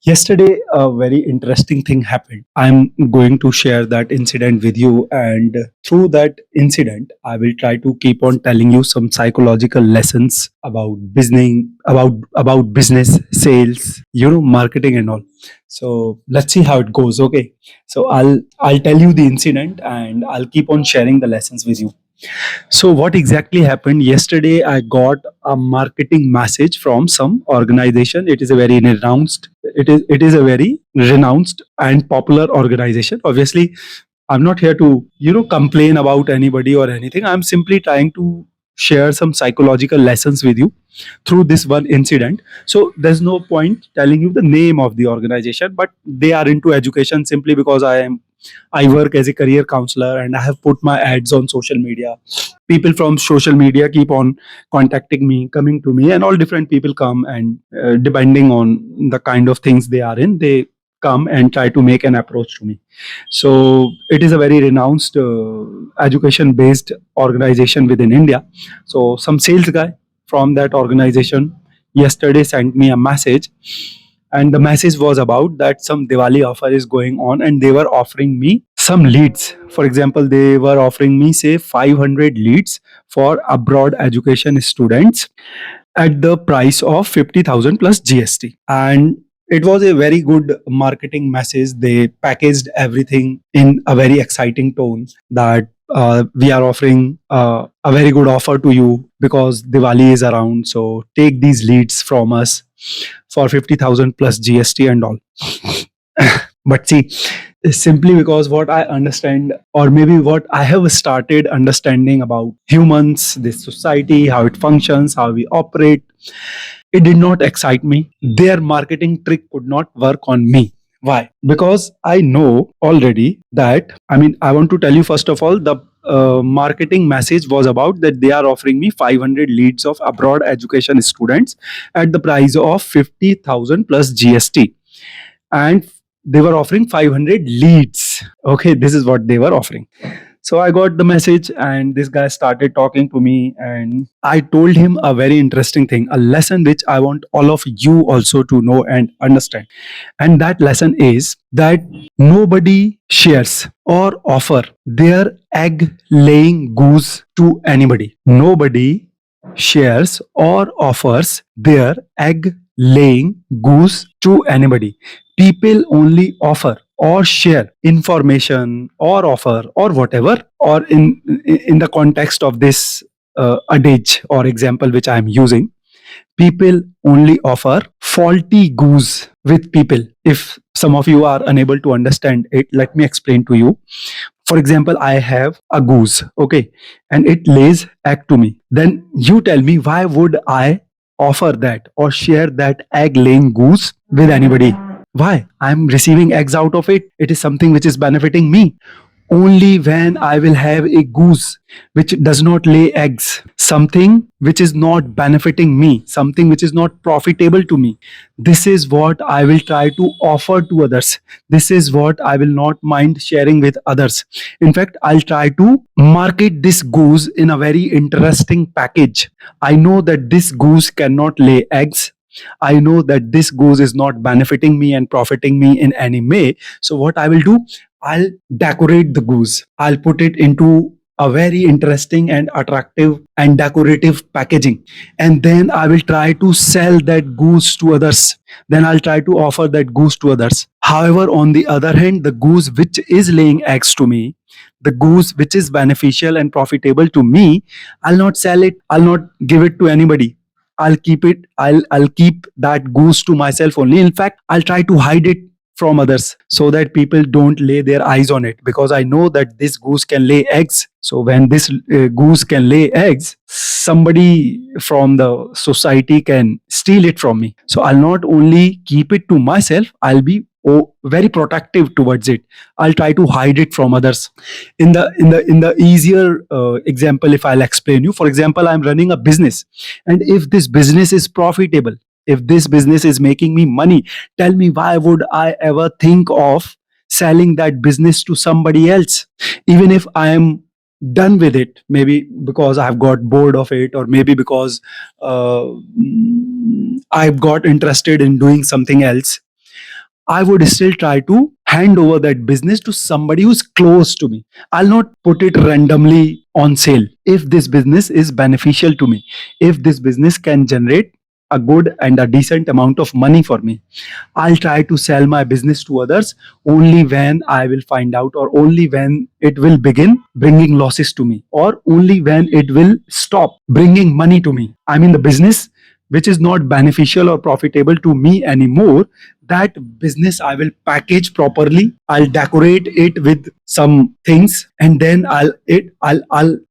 Yesterday, a very interesting thing happened. I'm going to share that incident with you, and through that incident, I will try to keep on telling you some psychological lessons about business, sales, marketing and all. So let's see how it goes. Okay. So I'll tell you the incident, and I'll keep on sharing the lessons with you. So what exactly happened yesterday? I got a marketing message from some organization. It is a very renounced and popular organization. Obviously, I'm not here to complain about anybody or anything. I'm simply trying to share some psychological lessons with you through this one incident. So there's no point telling you the name of the organization, but they are into education simply because I work as a career counselor and I have put my ads on social media. People from social media keep on contacting me, coming to me, and all different people come, and depending on the kind of things they are in, they come and try to make an approach to me. So it is a very renounced education based organization within India. So some sales guy from that organization yesterday sent me a message, and the message was about that some Diwali offer is going on, and they were offering me some leads. For example, they were offering me say 500 leads for abroad education students at the price of 50,000 plus GST. And it was a very good marketing message. They packaged everything in a very exciting tone that we are offering a very good offer to you because Diwali is around. So take these leads from us for 50,000 plus GST and all. But see, simply because what I understand, or maybe what I have started understanding about humans, this society, how it functions, how we operate, it did not excite me. Their marketing trick could not work on me. Why? Because I know already that, I want to tell you first of all, the marketing message was about that they are offering me 500 leads of abroad education students at the price of 50,000 plus GST. And they were offering 500 leads. Okay, this is what they were offering. So I got the message, and this guy started talking to me, and I told him a very interesting thing, a lesson which I want all of you also to know and understand. And that lesson is that nobody shares or offer their egg laying goose to anybody. Nobody shares or offers their egg laying goose to anybody. People only offer or share information or offer or whatever, or in the context of this adage or example which I am using, people only offer faulty goose with people. If some of you are unable to understand it, let me explain to you. For example, I have a goose, okay, and it lays egg to me. Then you tell me, why would I offer that or share that egg laying goose with anybody? Why? I'm receiving eggs out of it. It is something which is benefiting me. Only when I will have a goose which does not lay eggs, something which is not benefiting me, something which is not profitable to me, this is what I will try to offer to others. This is what I will not mind sharing with others. In fact, I'll try to market this goose in a very interesting package. I know that this goose cannot lay eggs. I know that this goose is not benefiting me and profiting me in any way. So, what I will do, I'll decorate the goose. I'll put it into a very interesting and attractive and decorative packaging. And then I will try to sell that goose to others. Then I'll try to offer that goose to others. However, on the other hand, the goose which is laying eggs to me, the goose which is beneficial and profitable to me, I'll not sell it. I'll not give it to anybody. I'll keep it. I'll keep that goose to myself only. In fact, I'll try to hide it from others so that people don't lay their eyes on it, because I know that this goose can lay eggs. So when this goose can lay eggs, somebody from the society can steal it from me. So I'll not only keep it to myself, I'll be very protective towards it. I'll try to hide it from others. In the easier example, if I'll explain you, for example, I'm running a business, and if this business is profitable, if this business is making me money, tell me, why would I ever think of selling that business to somebody else? Even if I am done with it, maybe because I've got bored of it, or maybe because I got interested in doing something else, I would still try to hand over that business to somebody who's close to me. I'll not put it randomly on sale. If this business is beneficial to me, if this business can generate a good and a decent amount of money for me, I'll try to sell my business to others only when I will find out, or only when it will begin bringing losses to me, or only when it will stop bringing money to me. I mean, the business which is not beneficial or profitable to me anymore, that business I will package properly. I'll decorate it with some things, and then I'll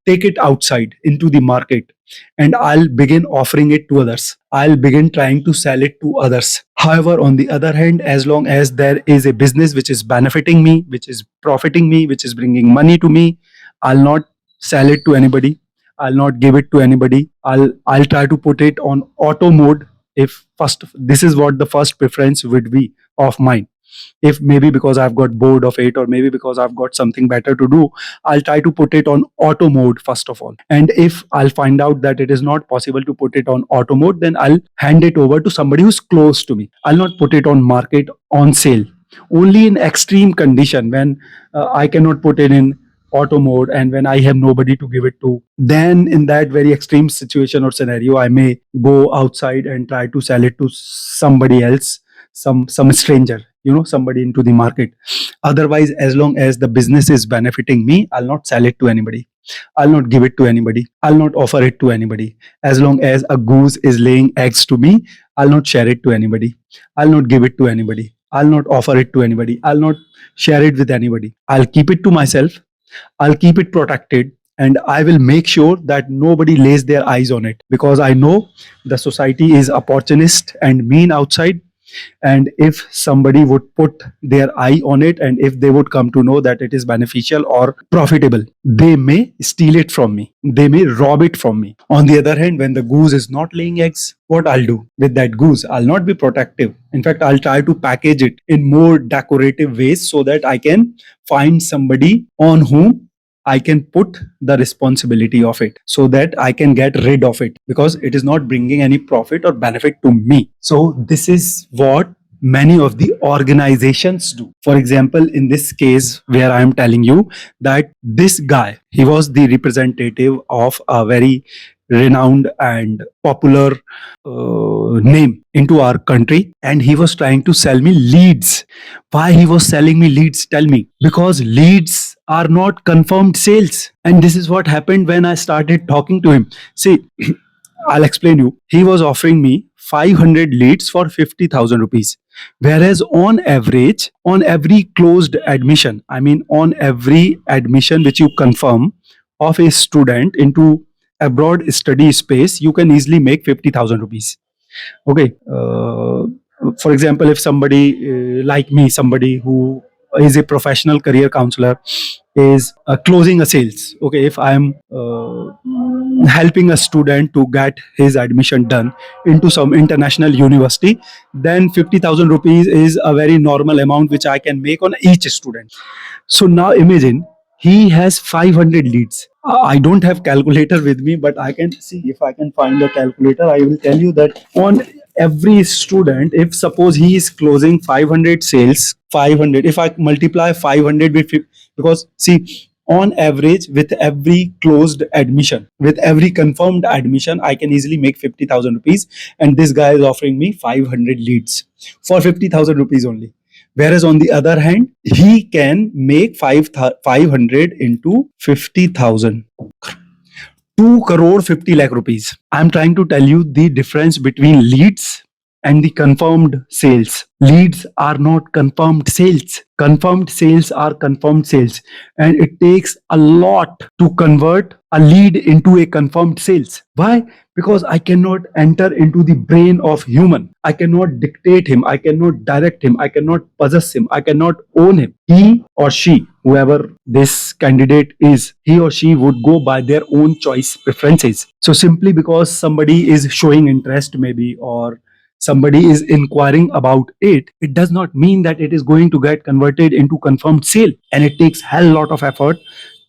take it outside into the market, and I'll begin offering it to others. I'll begin trying to sell it to others. However, on the other hand, as long as there is a business which is benefiting me, which is profiting me, which is bringing money to me, I'll not sell it to anybody. I'll not give it to anybody. I'll try to put it on auto mode. If first, this is what the first preference would be of mine. If maybe because I've got bored of it, or maybe because I've got something better to do, I'll try to put it on auto mode first of all. And if I'll find out that it is not possible to put it on auto mode, then I'll hand it over to somebody who's close to me. I'll not put it on market on sale. Only in extreme condition, when I cannot put it in auto mode and when I have nobody to give it to, then in that very extreme situation or scenario, I may go outside and try to sell it to somebody else, some stranger, somebody into the market. Otherwise, as long as the business is benefiting me, I'll not sell it to anybody. I'll not give it to anybody. I'll not offer it to anybody. As long as a goose is laying eggs to me, I'll not share it to anybody. I'll not give it to anybody. I'll not offer it to anybody. I'll not share it with anybody. I'll keep it to myself. I'll keep it protected, and I will make sure that nobody lays their eyes on it, because I know the society is opportunist and mean outside. And if somebody would put their eye on it, and if they would come to know that it is beneficial or profitable, they may steal it from me, they may rob it from me. On the other hand, when the goose is not laying eggs, what I'll do with that goose, I'll not be protective. In fact, I'll try to package it in more decorative ways so that I can find somebody on whom I can put the responsibility of it, so that I can get rid of it, because it is not bringing any profit or benefit to me. So, this is what many of the organizations do. For example, in this case, where I am telling you that this guy, he was the representative of a very renowned and popular name into our country, and he was trying to sell me leads. Why he was selling me leads? Tell me. Because leads are not confirmed sales. And this is what happened when I started talking to him. See, I'll explain you. He was offering me 500 leads for 50,000 rupees. Whereas on average, on every closed admission, I mean, on every admission which you confirm of a student into abroad study space, you can easily make 50,000 rupees. Okay. For example, if somebody like me, somebody who is a professional career counselor, is closing a sales. Okay, if I am helping a student to get his admission done into some international university, then 50,000 rupees is a very normal amount which I can make on each student. So now imagine he has 500 leads. I don't have calculator with me, but I can see if I can find a calculator. I will tell you that on every student, if suppose he is closing 500 sales, 500, if I multiply 500 with because see, on average, with every closed admission, with every confirmed admission, I can easily make 50,000 rupees, and this guy is offering me 500 leads for 50,000 rupees only. Whereas on the other hand, he can make 500 into 50,000. 2 crore 50 lakh rupees. I'm trying to tell you the difference between leads and the confirmed sales. Leads are not confirmed sales. Confirmed sales are confirmed sales. And it takes a lot to convert a lead into a confirmed sales. Why? Because I cannot enter into the brain of human. I cannot dictate him. I cannot direct him. I cannot possess him. I cannot own him. He or she, whoever this candidate is, he or she would go by their own choice preferences. So simply because somebody is showing interest maybe, or somebody is inquiring about it, it does not mean that it is going to get converted into confirmed sale. And it takes hell lot of effort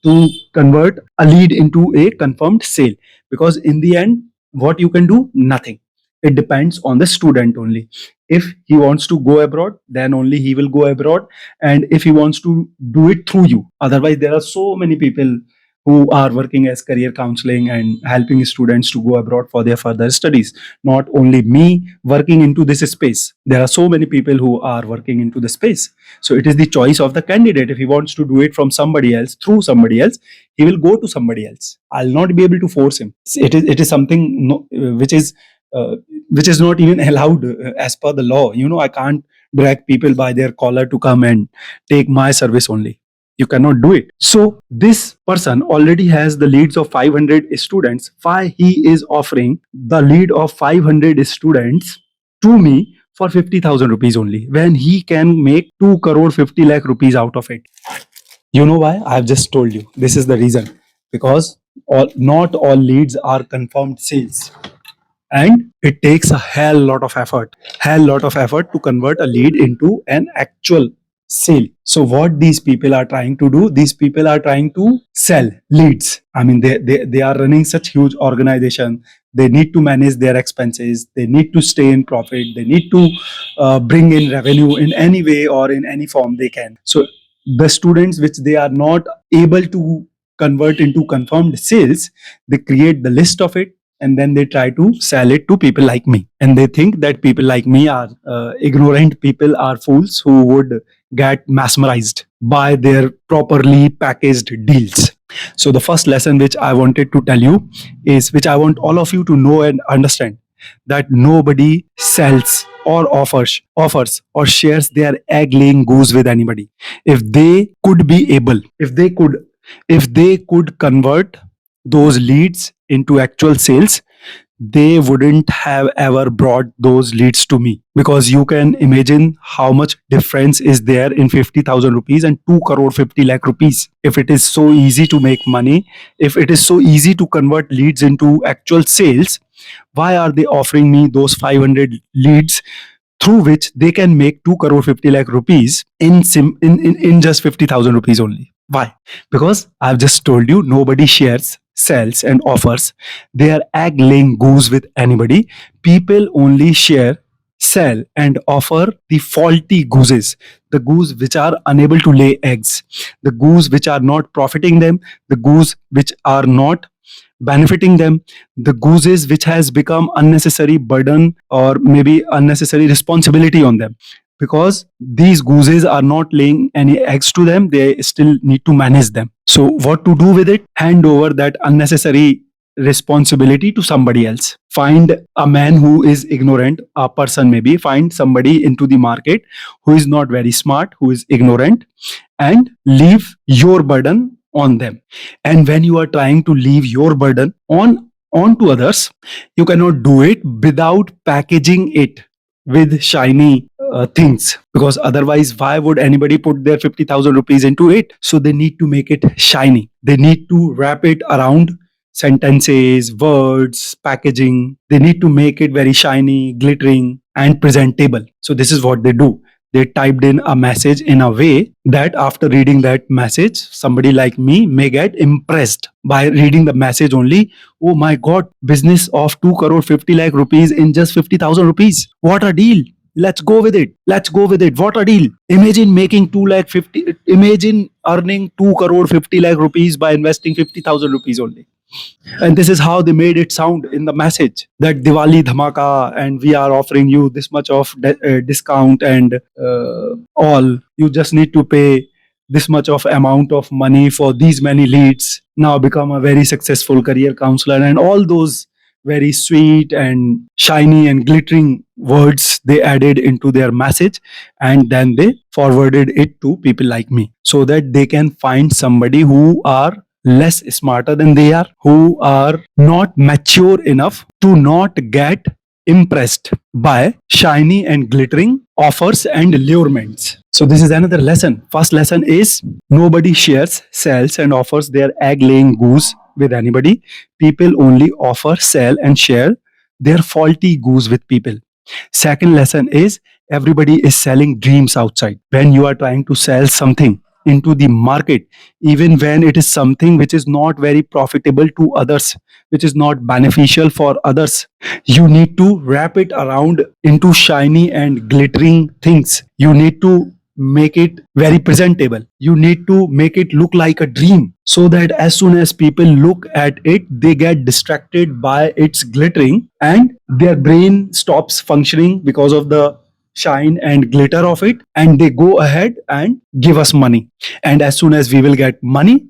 to convert a lead into a confirmed sale, because in the end, what you can do? Nothing. It depends on the student only. If he wants to go abroad, then only he will go abroad, and if he wants to do it through you. Otherwise, there are so many people who are working as career counseling and helping students to go abroad for their further studies. Not only me working into this space, there are so many people who are working into the space. So it is the choice of the candidate. If he wants to do it from somebody else, through somebody else, he will go to somebody else. I'll not be able to force him. It is something uh, which is not even allowed as per the law. I can't drag people by their collar to come and take my service only. You cannot do it. So this person already has the leads of 500 students. Why he is offering the lead of 500 students to me for 50,000 rupees only, when he can make 2 crore 50 lakh rupees out of it? You know why? I've just told you. This is the reason. Because not all leads are confirmed sales, and it takes a hell lot of effort to convert a lead into an actual sale. So what these people are trying to do, these people are trying to sell leads. I mean, they are running such huge organization. They need to manage their expenses, they need to stay in profit, they need to bring in revenue in any way or in any form they can. So the students which they are not able to convert into confirmed sales, they create the list of it, and then they try to sell it to people like me, and they think that people like me are ignorant people, are fools who would get mesmerized by their properly packaged deals. So the first lesson which I wanted to tell you is, which I want all of you to know and understand, that nobody sells or offers or shares their egg laying goose with anybody. If they could be able, if they could convert those leads into actual sales, they wouldn't have ever brought those leads to me. Because you can imagine how much difference is there in 50,000 rupees and 2 crore 50 lakh rupees. If it is so easy to make money, if it is so easy to convert leads into actual sales, why are they offering me those 500 leads through which they can make 2 crore 50 lakh rupees in just 50,000 rupees only? Why? Because I've just told you, nobody shares, sells, and offers their egg laying goose with anybody. People only share, sell, and offer the faulty gooses, the goose which are unable to lay eggs, the goose which are not profiting them, the goose which are not benefiting them, the gooses which has become unnecessary burden or maybe unnecessary responsibility on them. Because these gooses are not laying any eggs to them, they still need to manage them. So what to do with it? Hand over that unnecessary responsibility to somebody else. Find a man who is ignorant, a person, maybe find somebody into the market who is not very smart, who is ignorant, and leave your burden on them. And when you are trying to leave your burden onto others, you cannot do it without packaging it with shiny things. Because otherwise, why would anybody put their 50,000 rupees into it? So they need to make it shiny, they need to wrap it around sentences, words, packaging. They need to make it very shiny, glittering, and presentable. So this is what they do. They typed in a message in a way that after reading that message, somebody like me may get impressed by reading the message only. Oh my god, business of 2 crore 50 lakh rupees in just 50,000 rupees. What a deal. Let's go with it. Let's go with it. What a deal. Imagine making 2 lakh 50, imagine earning 2 crore 50 lakh rupees by investing 50,000 rupees only. And this is how they made it sound in the message, that Diwali dhamaka, and we are offering you this much of discount, and all. You just need to pay this much of amount of money for these many leads. Now become a very successful career counselor, and all those very sweet and shiny and glittering words they added into their message, and then they forwarded it to people like me, so that they can find somebody who are less smarter than they are, who are not mature enough to not get impressed by shiny and glittering offers and allurements. So this is another lesson. First lesson is, nobody shares, sells, and offers their egg laying goose with anybody. People only offer, sell, and share their faulty goose with people. Second lesson is, everybody is selling dreams outside. When you are trying to sell something, into the market, even when it is something which is not very profitable to others, which is not beneficial for others. You need to wrap it around into shiny and glittering things. You need to make it very presentable. You need to make it look like a dream, so that as soon as people look at it, they get distracted by its glittering and their brain stops functioning because of the shine and glitter of it, and they go ahead and give us money. And as soon as we will get money,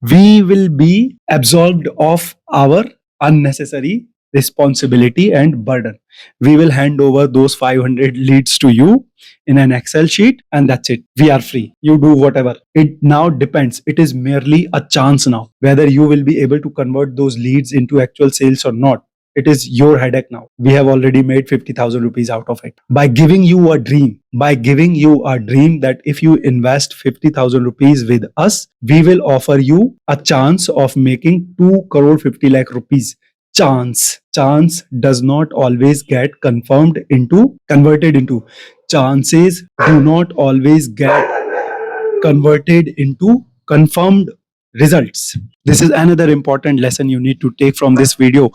we will be absolved of our unnecessary responsibility and burden. We will hand over those 500 leads to you in an Excel sheet, and that's it. We are free. You do whatever. It now depends. It is merely a chance now whether you will be able to convert those leads into actual sales or not. It is your headache now. We have already made 50,000 rupees out of it by giving you a dream. By giving you a dream that if you invest 50,000 rupees with us, we will offer you a chance of making 2 crore 50 lakh rupees. Chance does not always get converted into. Chances do not always get converted into confirmed results. This is another important lesson you need to take from this video.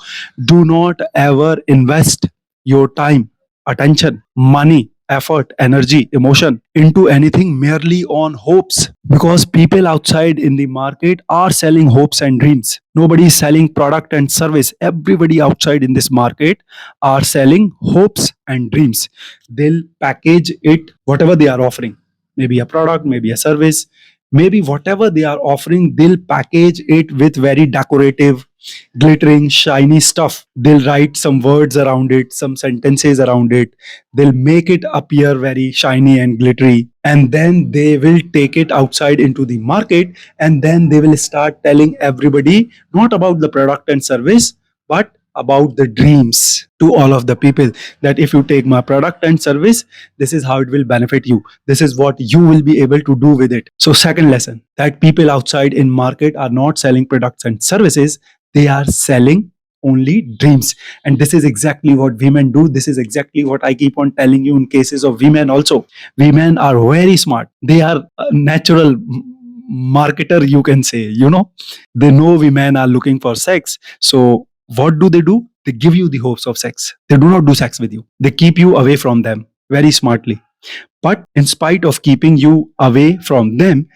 Do not ever invest your time, attention, money, effort, energy, emotion into anything merely on hopes, because people outside in the market are selling hopes and dreams. Nobody is selling product and service. Everybody outside in this market are selling hopes and dreams. They'll package it whatever they are offering, maybe a product, maybe a service, maybe whatever they are offering, they'll package it with very decorative, glittering, shiny stuff. They'll write some words around it, some sentences around it. They'll make it appear very shiny and glittery. And then they will take it outside into the market, and then they will start telling everybody not about the product and service, but about the dreams to all of the people, that if you take my product and service, this is how it will benefit you, this is what you will be able to do with it. So second lesson, that people outside in market are not selling products and services, they are selling only dreams. And this is exactly what women do. This is exactly what I keep on telling you in cases of women also. Women are very smart. They are a natural marketer, you can say. They know women are looking for sex. So what do? They give you the hopes of sex. They do not do sex with you. They keep you away from them very smartly. But in spite of keeping you away from them,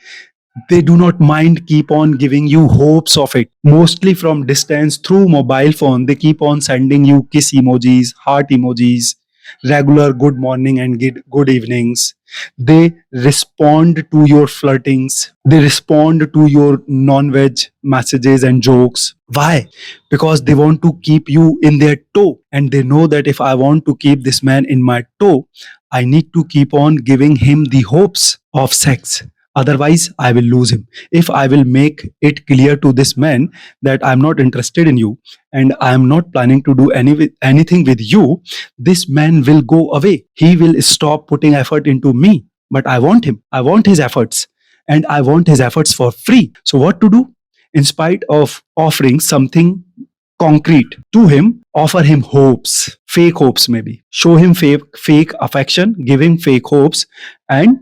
they do not mind keep on giving you hopes of it, mostly from distance through mobile phone. They keep on sending you kiss emojis, heart emojis, regular good morning and good evenings. They respond to your flirtings, they respond to your non-veg messages and jokes. Why? Because they want to keep you in their toe, and they know that if I want to keep this man in my toe, I need to keep on giving him the hopes of sex. Otherwise, I will lose him. If I will make it clear to this man that I'm not interested in you and I'm not planning to do anything with you, this man will go away. He will stop putting effort into me. But I want him. I want his efforts. And I want his efforts for free. So, what to do? In spite of offering something concrete to him, offer him hopes, fake hopes maybe. Show him fake affection, give him fake hopes, and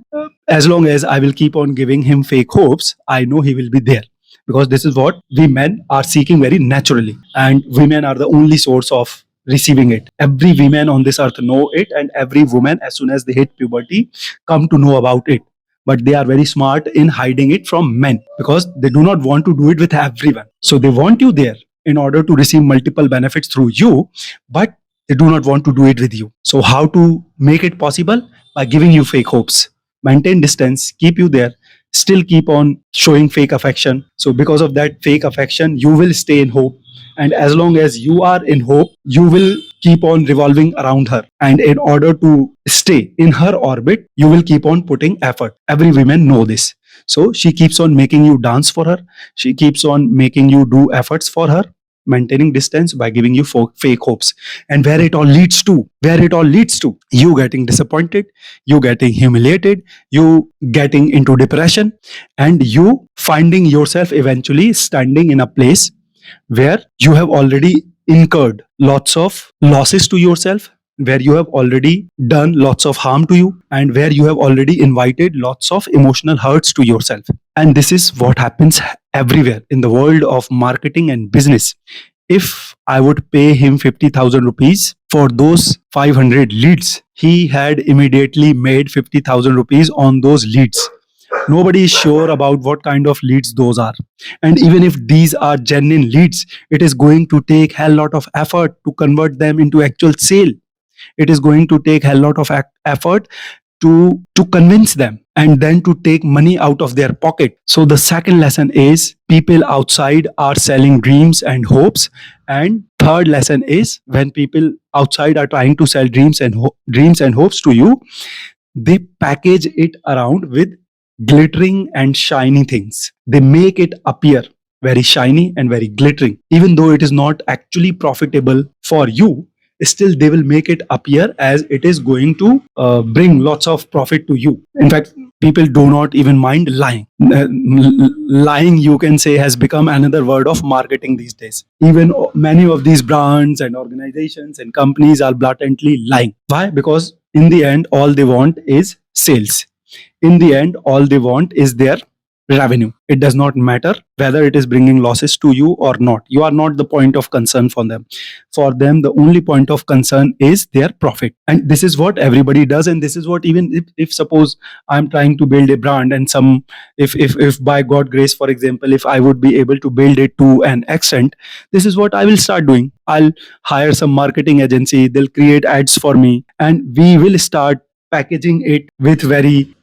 as long as I will keep on giving him fake hopes, I know he will be there. Because this is what we men are seeking very naturally, and women are the only source of receiving it. Every woman on this earth know it, and every woman, as soon as they hit puberty, come to know about it. But they are very smart in hiding it from men, because they do not want to do it with everyone. So they want you there in order to receive multiple benefits through you, but they do not want to do it with you. So how to make it possible? By giving you fake hopes. Maintain distance, keep you there, still keep on showing fake affection. So because of that fake affection, you will stay in hope. And as long as you are in hope, you will keep on revolving around her. And in order to stay in her orbit, you will keep on putting effort. Every woman know this. So she keeps on making you dance for her. She keeps on making you do efforts for her, maintaining distance by giving you fake hopes. And where it all leads to, you getting disappointed, you getting humiliated, you getting into depression, and you finding yourself eventually standing in a place where you have already incurred lots of losses to yourself, where you have already done lots of harm to you, and where you have already invited lots of emotional hurts to yourself. And this is what happens everywhere in the world of marketing and business. If I would pay him 50,000 rupees for those 500 leads, he had immediately made 50,000 rupees on those leads. Nobody is sure about what kind of leads those are. And even if these are genuine leads, it is going to take hell lot of effort to convert them into actual sale. It is going to take hell lot of effort to convince them and then to take money out of their pocket. So the second lesson is people outside are selling dreams and hopes. And third lesson is when people outside are trying to sell dreams and hopes to you, they package it around with glittering and shiny things. They make it appear very shiny and very glittering. Even though it is not actually profitable for you, still they will make it appear as it is going to bring lots of profit to you. In fact, people do not even mind lying. Lying, you can say, has become another word of marketing these days. Even many of these brands and organizations and companies are blatantly lying. Why? Because in the end, all they want is sales. In the end, all they want is their revenue. It does not matter whether it is bringing losses to you or not. You are not the point of concern for them. For them, the only point of concern is their profit. And this is what everybody does. And this is what, even if suppose I'm trying to build a brand, and some, if by God grace, for example, if I would be able to build it to an extent, this is what I will start doing. I'll hire some marketing agency, they'll create ads for me, and we will start packaging it with very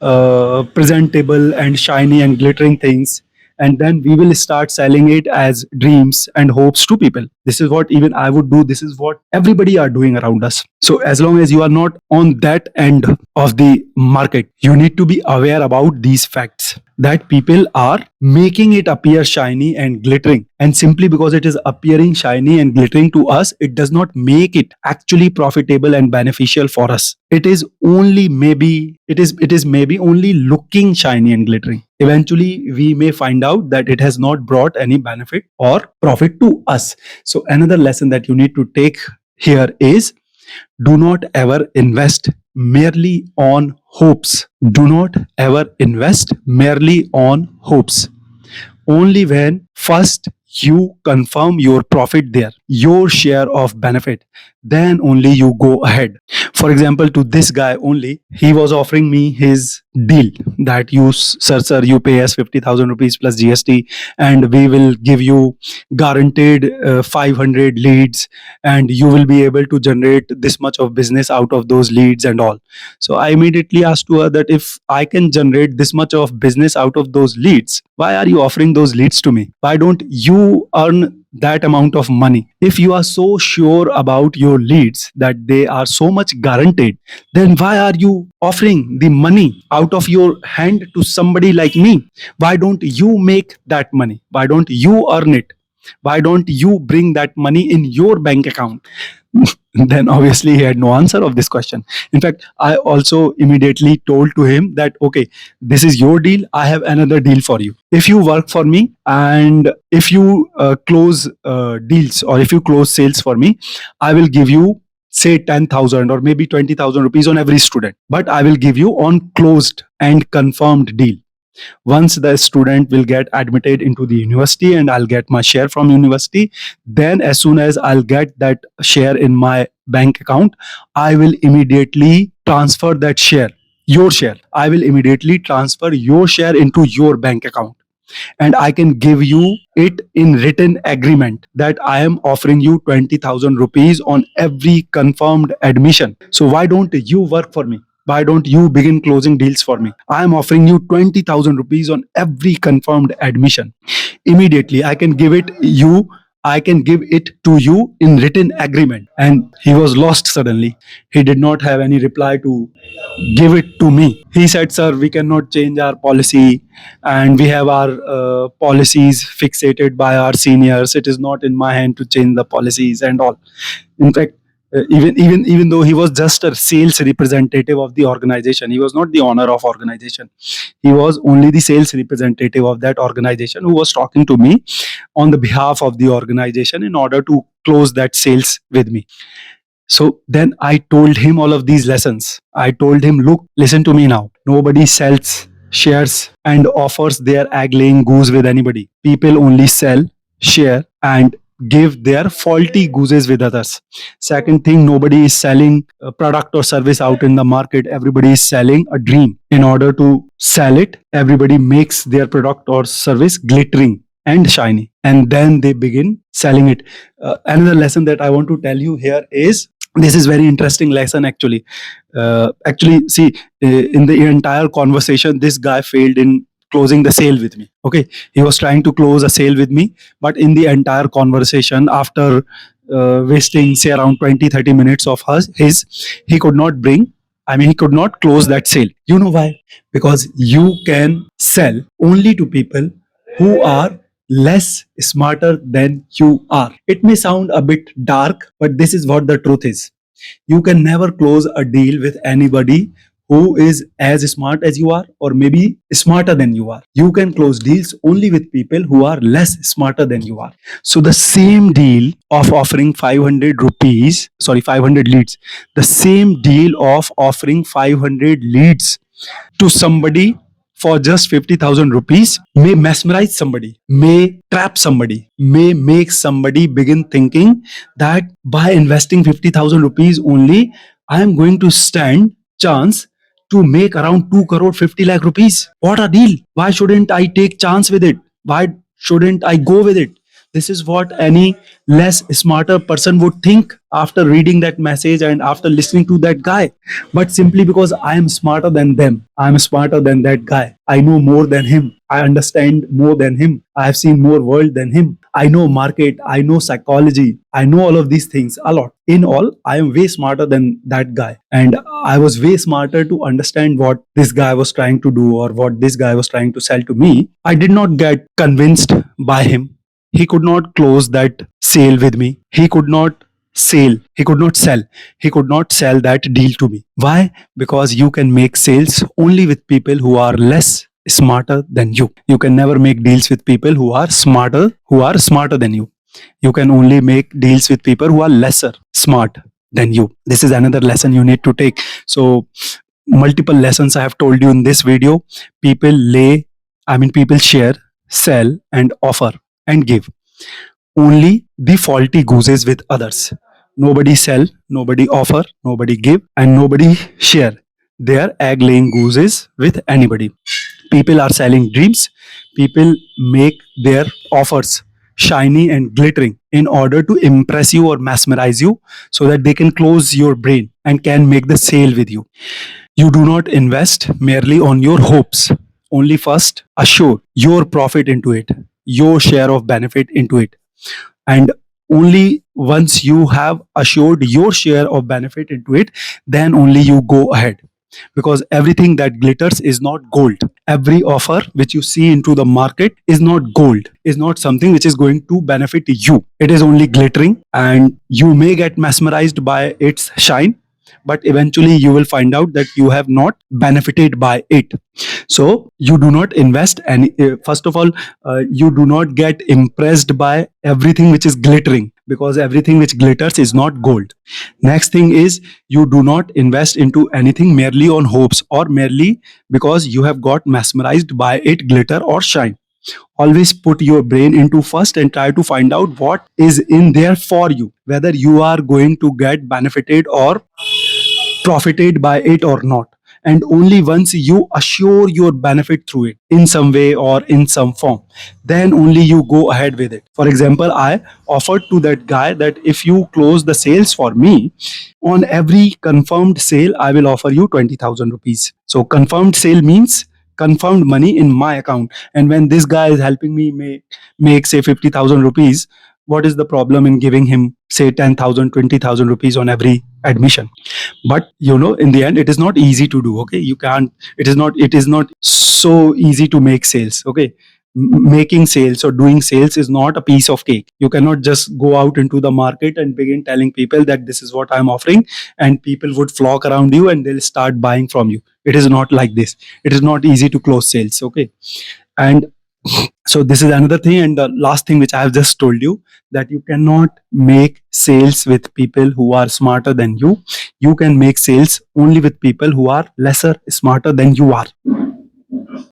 presentable and shiny and glittering things, and then we will start selling it as dreams and hopes to people. This is what even I would do. This is what everybody are doing around us. So as long as you are not on that end of the market, you need to be aware about these facts, that people are making it appear shiny and glittering. And simply because it is appearing shiny and glittering to us, it does not make it actually profitable and beneficial for us. It is only maybe, it is maybe only looking shiny and glittering. Eventually we may find out that it has not brought any benefit or profit to us. So another lesson that you need to take here is, do not ever invest merely on hopes. Do not ever invest merely on hopes. Only when first you confirm your profit there, your share of benefit, then only you go ahead. For example, to this guy only, he was offering me his deal that you, sir, you pay us 50,000 rupees plus GST, and we will give you guaranteed 500 leads, and you will be able to generate this much of business out of those leads and all. So I immediately asked to her that if I can generate this much of business out of those leads, why are you offering those leads to me? Why don't you earn that amount of money? If you are so sure about your leads that they are so much guaranteed, then why are you offering the money out of your hand to somebody like me? Why don't you make that money? Why don't you earn it? Why don't you bring that money in your bank account? Then obviously he had no answer of this question. In fact, I also immediately told to him that, okay, this is your deal, I have another deal for you. If you work for me, and if you close deals, or if you close sales for me, I will give you, say, 10,000 or maybe 20,000 rupees on every student, but I will give you on closed and confirmed deal. Once the student will get admitted into the university and I'll get my share from university, then as soon as I'll get that share in my bank account, I will immediately transfer that share, your share, I will immediately transfer your share into your bank account. And I can give you it in written agreement that I am offering you 20,000 rupees on every confirmed admission. So why don't you work for me? Why don't you begin closing deals for me? I am offering you 20,000 rupees on every confirmed admission. Immediately, I can give it to you in written agreement. And he was lost suddenly. He did not have any reply to give it to me. He said, sir, we cannot change our policy, and we have our policies fixated by our seniors. It is not in my hand to change the policies and all. In fact, even though he was just a sales representative of the organization, he was not the owner of organization. He was only the sales representative of that organization who was talking to me on the behalf of the organization in order to close that sales with me. So then I told him all of these lessons. I told him, look, listen to me now. Nobody sells shares and offers their egg laying goose with anybody. People only sell, share, and give their faulty gooses with others. Second thing, nobody is selling a product or service out in the market. Everybody is selling a dream. In order to sell it, everybody makes their product or service glittering and shiny, and then they begin selling it. Another lesson that I want to tell you here is, this is very interesting lesson actually. Actually, see, in the entire conversation, this guy failed in closing the sale with me. Okay, he was trying to close a sale with me, but in the entire conversation, after wasting say around 20-30 minutes of his, he could not bring, I mean, he could not close that sale. You know why? Because you can sell only to people who are less smarter than you are. It may sound a bit dark, but this is what the truth is. You can never close a deal with anybody who is as smart as you are, or maybe smarter than you are. You can close deals only with people who are less smarter than you are. So the same deal of offering 500 rupees, sorry, 500 leads, the same deal of offering 500 leads to somebody for just 50,000 rupees may mesmerize somebody, may trap somebody, may make somebody begin thinking that by investing 50,000 rupees only, I am going to stand chance to make around 2 crore 50 lakh rupees. What a deal! Why shouldn't I take chance with it? Why shouldn't I go with it? This is what any less smarter person would think after reading that message and after listening to that guy. But simply because I am smarter than them, I am smarter than that guy. I know more than him. I understand more than him. I have seen more world than him. I know market. I know psychology. I know all of these things a lot. In all, I am way smarter than that guy. And I was way smarter to understand what this guy was trying to do or what this guy was trying to sell to me. I did not get convinced by him. He could not close that sale with me. He could not sell. He could not sell. He could not sell that deal to me. Why? Because you can make sales only with people who are less smarter than you. You can never make deals with people who are smarter than you. You can only make deals with people who are lesser smart than you. This is another lesson you need to take. So multiple lessons I have told you in this video. People share, sell, and offer and give only the faulty gooses with others. Nobody sell, nobody offer, nobody give, and nobody share their egg laying gooses with anybody. People are selling dreams. People make their offers shiny and glittering in order to impress you or mesmerize you so that they can close your brain and can make the sale with you. You do not invest merely on your hopes. Only first assure your profit into it, your share of benefit into it. And only once you have assured your share of benefit into it, then only you go ahead. Because everything that glitters is not gold. Every offer which you see into the market is not gold, is not something which is going to benefit you. It is only glittering, and you may get mesmerized by its shine, but eventually you will find out that you have not benefited by it. So you do not invest any, first of all, you do not get impressed by everything which is glittering, because everything which glitters is not gold. Next thing is, you do not invest into anything merely on hopes or merely because you have got mesmerized by it glitter or shine. Always put your brain into first and try to find out what is in there for you, whether you are going to get benefited or profited by it or not. And only once you assure your benefit through it in some way or in some form, then only you go ahead with it. For example, I offered to that guy that if you close the sales for me, on every confirmed sale I will offer you 20,000 rupees. So confirmed sale means confirmed money in my account. And when this guy is helping me make say 50,000 rupees, what is the problem in giving him say 10,000, 20,000 rupees on every admission? But in the end, it is not easy to do. Okay, you can't, it is not so easy to make sales. Okay, making sales or doing sales is not a piece of cake. You cannot just go out into the market and begin telling people that this is what I'm offering, and people would flock around you and they'll start buying from you. It is not like this. It is not easy to close sales. Okay, and So this is another thing, and the last thing which I have just told you, that you cannot make sales with people who are smarter than you. You can make sales only with people who are lesser smarter than you are.